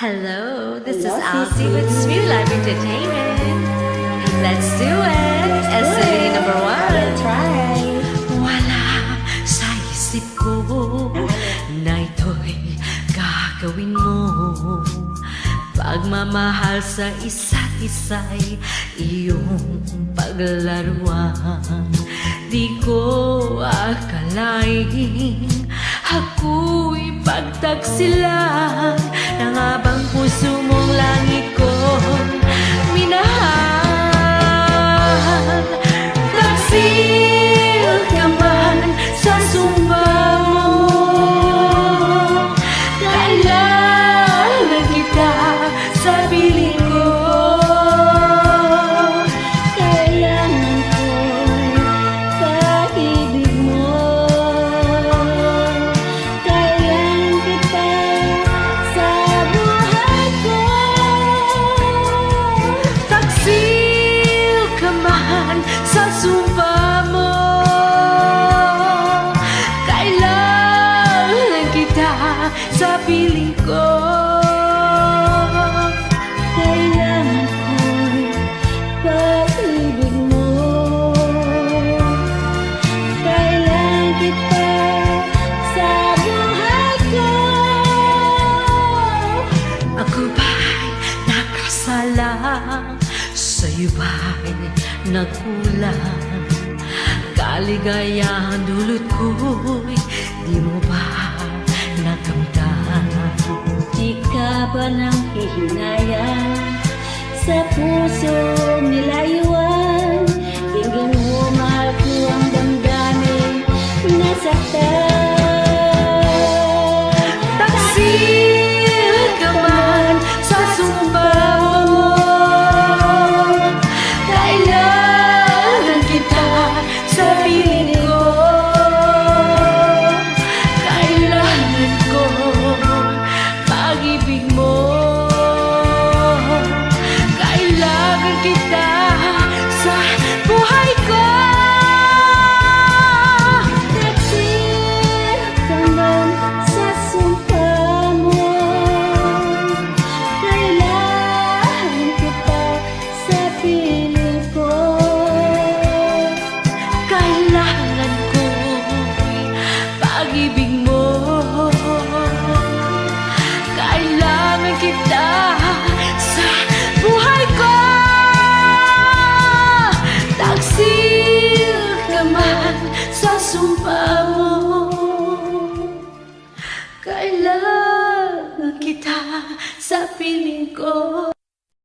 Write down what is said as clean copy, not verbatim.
Hello, this is Hello, Alfie Sissy. with Sweet Life Entertainment. Let's do it! SAA number one. Try. Wala sa isip ko na ito'y gagawin mo. Pagmamahal sa isa't isa'y iyong paglaruan. Di ko akalaing ako'y pagtaksilan ng abang puso mong langit kong minahal. Taksil ka man sa sumpa mo, kailangan kita sa piling ko. Kailangan ko'y pag-ibig mo. Kailangan kita sa buhay ko. Taksil ka man sa sumpa mo, kailangan kita sa piling ko. Kailangan ko'y pag-ibig mo. Kailangan kita sa buhay ko. Ako ba'y nakasala? Sa'yo ba'y nagkulang? Kaligayahan dulot ko'y di mo ba nakamtan? Di ka ba nang hihinayang sa puso nilayuan? Tingin mo mahal ko ang damdamin nasaktan. Taksil ka man sa sumpa mo, kailangan kita sa piling ko. Kailangan ko pag-ibig mo. Kailangan kita sa buhay ko. Taksil ka man sa sumpa mo, kailangan kita sa piling ko. Kailangan ko pag-ibig mo. Kailangan kita sa buhay ko. Taksil ka man sa sumpa mo, kailangan kita sa piling ko.